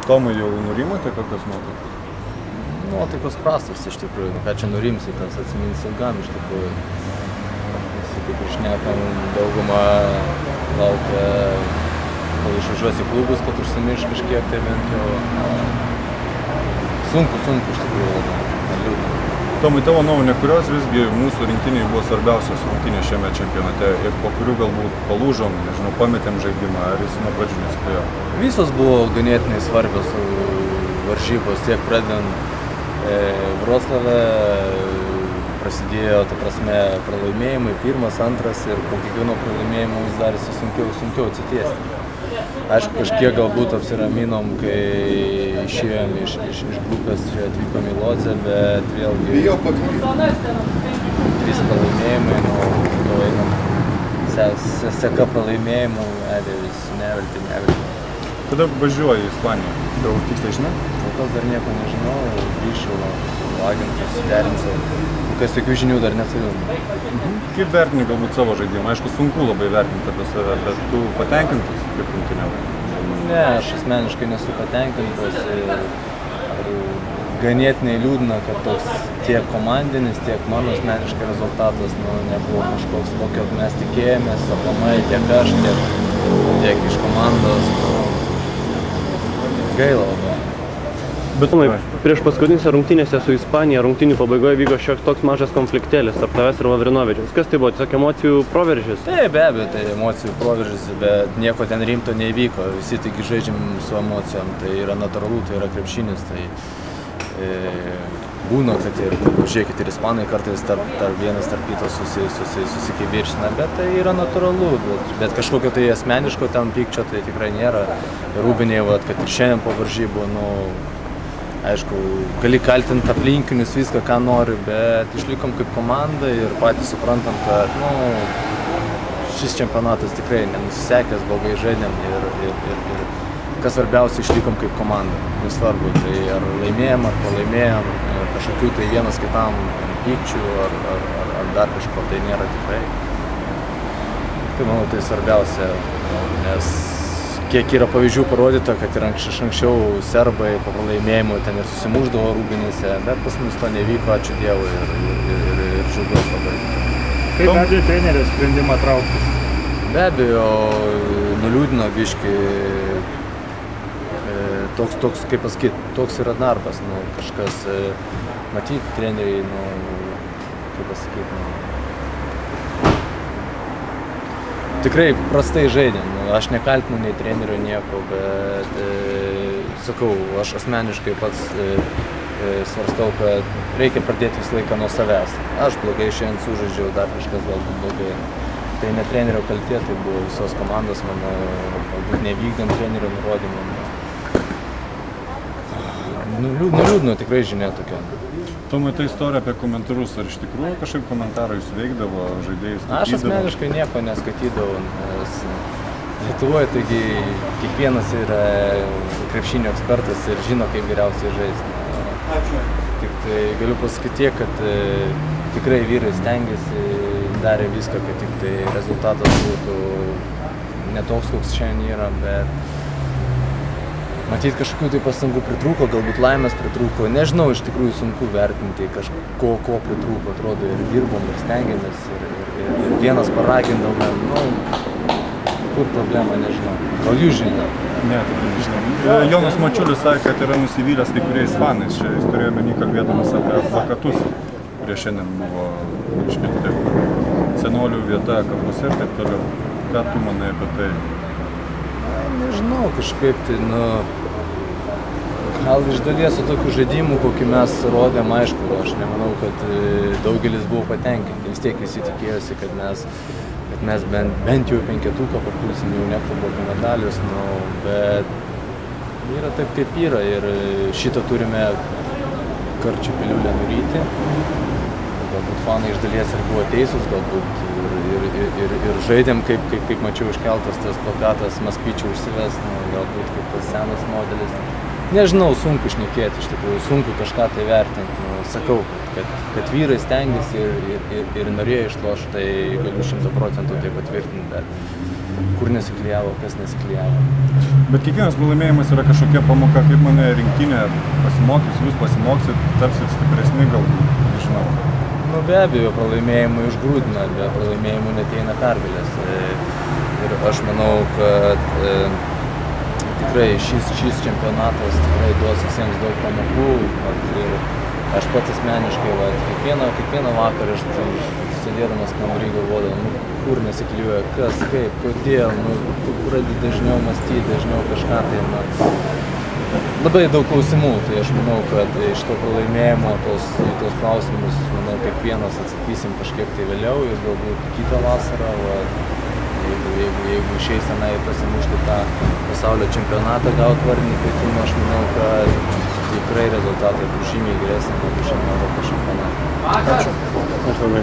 Tomai, jau nurimote kokios nuotaikos? Nuotaikos prastos iš tikrųjų, ką čia nurimsi, tas atsimins ilgam iš tikrųjų. Visi kaip ir šnekam, dauguma laukia, kol išvažiuos į klubus, kad užsimirš kažkiek, tai bent jau sunku iš tikrųjų, liūdna. Tomai, tavo nuomonė, kurios visgi mūsų rinktiniai buvo svarbiausios rungtynės šiame čempionate ir po kurių galbūt palūžom, nežinau, pametėm žaidimą, ar jis nuo pradžių nespėjo? Visos buvo ganėtinai svarbios varžybos, tiek pradedant Vroclave prasidėjo, ta prasme, pralaimėjimai, pirmas, antras ir po kiekvieno pralaimėjimo vis darėsi sunkiau atsitiesti. Aišku, kažkiek galbūt apsiraminom, kai išėjom iš grupės, čia atvykom į Lodzę, bet vėlgi 3 pralaimėjimai, to einam seka pralaimėjimų, vis neverti. Kada važiuoji į Ispaniją? Daug tiksliai žinai? Kol kas dar nieko nežinau, grįšiu, agentus derinsiu. Kas tokių žinių dar neturiu. Kaip vertini galbūt savo žaidimą? Aišku, sunku labai vertinti apie save, bet tu patenkintas kaip rungtyniauji? Ne, aš asmeniškai nesu patenkintas. Ganėtinai liūdna, kad toks tiek komandinis, tiek mano asmeniškai rezultatas nebuvo kažkoks, kokio mes tikėjomės, aplamai tiek aš, tiek iš komandos. Gaila labai. Bet prieš paskutinėse rungtynėse su Ispanija rungtynių pabaigoje vyko šioks toks mažas konfliktėlis tarp tavęs ir Lavrinovičiaus. Kas tai buvo? Tiesiog emocijų proveržis? Taip, be abejo, tai emocijų proveržis, bet nieko ten rimto neįvyko. Visi tik žaidžiam su emocijom, tai yra natūralu, tai yra krepšinis. Tai būna, kad ir, žiūrėkit, ir ispanai kartais vienas tarp kito susikiviršina, bet tai yra natūralu. Bet kažkokio tai asmeniško ten pykčio tai tikrai nėra. Rūbinėje, kad ir šiandien po varžybų, aišku, gali kaltinti aplinkinius viską, ką nori, bet išlikom kaip komanda ir patys suprantam, kad šis čempionatas tikrai nenusisekęs, blogai žaidėm ir kas svarbiausia, išlikom kaip komanda. Nesvarbu, tai ar laimėjom, ar pralaimėjom, kažkokių tai vienas kitam pykčių ar dar kažko, tai nėra tikrai. Tai manau, tai svarbiausia, nes kiek yra pavyzdžių parodyta, kad ir anksčiau serbai po pralaimėjimų ten ir susimuždavo rūbinėse, bet pas mus to nevyko, ačiū Dievui ir džiaugiuosi labai. Kaip vertini trenerio sprendimą trauktis? Be abejo, nuliūdino biškį, toks, kaip pasakyti, toks yra darbas, kažkas, matyti treneriai, kaip pasakyti, tikrai prastai žaidėm. Aš nekaltinu nei trenerio nieko, bet sakau, aš asmeniškai pats svarstau, kad reikia pradėti visą laiką nuo savęs. Aš blogai šiandien sužaidžiau, dar kažkas galbūt blogai. Tai ne trenerio kaltė, tai buvo visos komandos, manau, galbūt nevykdėm trenerio nurodymą. Liūdno tikrai žinia tokia. Tomai, ta istorija apie komentarus, ar iš tikrųjų kažkaip komentarai jūs veikdavo, žaidėjus skaitydavo? Aš asmeniškai nieko neskaitydavau, nes Lietuvoje, taigi kiekvienas yra krepšinio ekspertas ir žino, kaip geriausiai žaisti. Tik tai galiu pasakyti tiek, kad tikrai vyrai stengiasi, darė viską, kad tik tai rezultatas būtų ne toks, koks šiandien yra, bet matyt, kažkokių tai pastangų pritrūko, galbūt laimės pritrūko. Nežinau, iš tikrųjų sunku vertinti, ko pritrūko, atrodo, ir dirbom, ir stengiamės, ir vienas paragindome. Kur problema, nežinau. Gal jūs žinote? Ne, tikrai nežinau. Jonas Mačiulis sakė, kad yra nusivylęs kai kuriais fanais. Čia jis turėjo menį kalbėdamas apie plakatus, kurie šiandien buvo iškelti. Senolių vieta, kapuose ir taip toliau. Ką tu manai apie tai? Nežinau, kažkaip tai, gal iš dalies su tokiu žaidimu, kokį mes rodėm, aišku, aš nemanau, kad daugelis buvo patenkinti. Vis tiek visi tikėjosi, kad mes bent jau 5-tuką papulsim, jau nekalbu apie medalius, bet yra taip, kaip yra ir šitą turime karčią piliulę nuryti. Galbūt fanai iš dalies ir buvo teisūs, galbūt ir žaidėm, kaip mačiau iškeltas tas plakatas Maskvyčių užsivest, galbūt kaip tas senas modelis. Nežinau, sunku šnekėti, iš tikrųjų, sunku kažką tai vertinti. Sakau, kad vyrai stengiasi ir norėjo išlošti, tai galiu 100% tai patvirtinti, bet kur nesiklijavo, kas nesiklijavo. Bet kiekvienas pralaimėjimas yra kažkokia pamoka, kaip mane rinktinė pasimokys, jūs pasimoksit, tapsit stipresni galbūt, nežinau. Nu, be abejo, pralaimėjimai užgrūdina, be pralaimėjimų neteina pergalės. Ir aš manau, kad tikrai šis čempionatas tikrai duos visiems daug pamokų. Ir aš pats asmeniškai, kiekvieną vakarą aš sėdėdamas kambarį galvodavau, kur nesiklijuoja, kas, kaip, kodėl, pradedi dažniau mąstyti, dažniau kažką tai, labai daug klausimų, tai aš manau, kad iš to pralaimėjimo tos klausimus, manau, kiekvienas atsakysim kažkiek tai vėliau ir galbūt kitą vasarą, jeigu išeis tenai pasimušti tą pasaulio čempionatą, gauti vardinį kvietimą, aš manau, kad tikrai rezultatai bus žymiai geresni negu šiame Europos čempionate. Ačiū labai.